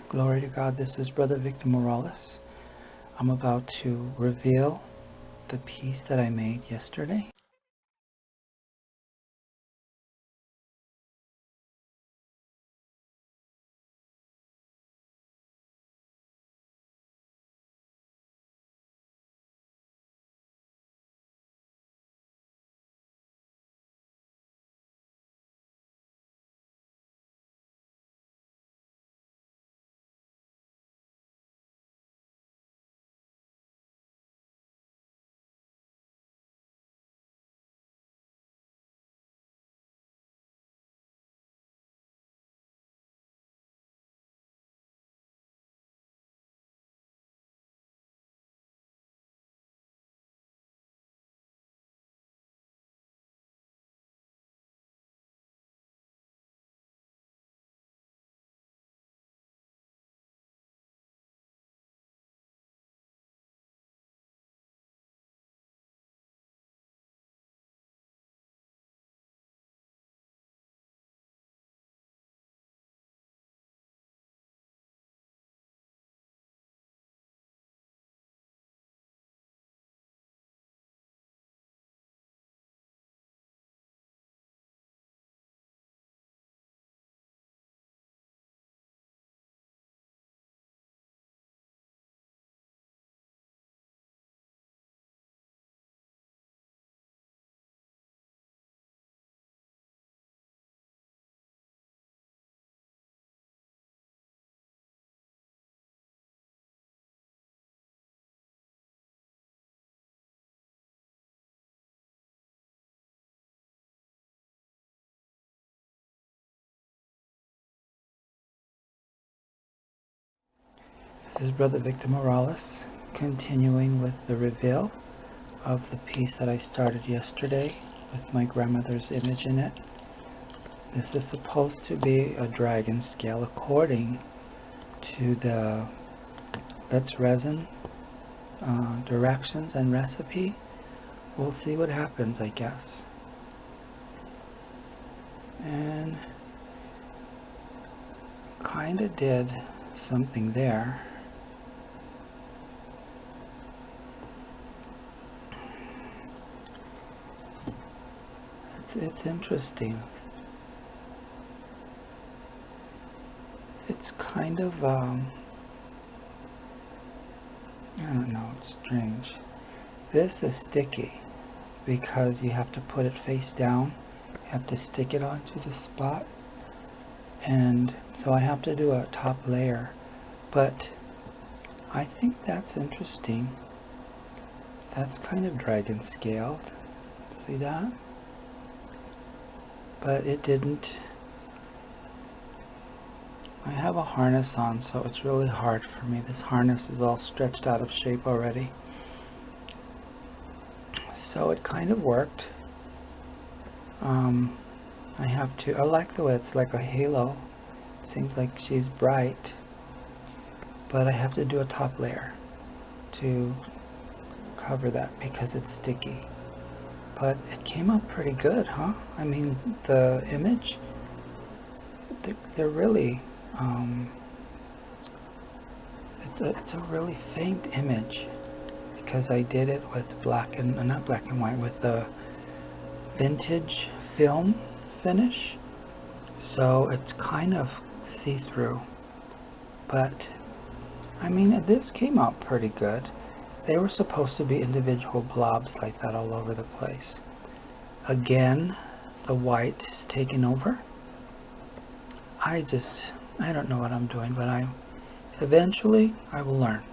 Glory to God, this is Brother Victor Morales. I'm about to reveal the piece that I made yesterday. This is Brother Victor Morales, continuing with the reveal of the piece that I started yesterday with my grandmother's image in it. This is supposed to be a dragon scale according to the Resin directions and recipe. We'll see what happens, I guess. And kinda did something there. It's interesting. It's kind of I don't know, it's strange. This is sticky because you have to put it face down. You have to stick it onto the spot, and so I have to do a top layer, but I think that's interesting. That's kind of dragon scaled. See that? But it didn't. I have a harness on, so it's really hard for me. This harness is all stretched out of shape already. So it kind of worked. I like the way it's like a halo. It seems like she's bright. But I have to do a top layer to cover that because it's sticky. But it came out pretty good, huh? I mean, the image, they're really, it's a really faint image because I did it with not black and white, with the vintage film finish. So it's kind of see-through. But, I mean, this came out pretty good. They were supposed to be individual blobs like that all over the place. Again, the white is taking over. I don't know what I'm doing, but eventually I will learn.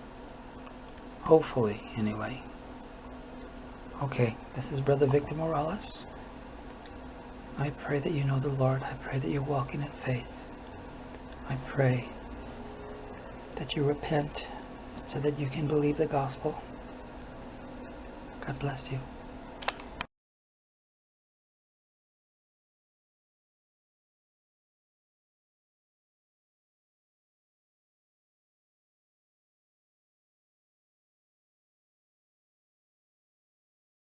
Hopefully, anyway. Okay, this is Brother Victor Morales. I pray that you know the Lord. I pray that you're walking in faith. I pray that you repent so that you can believe the gospel. God bless you.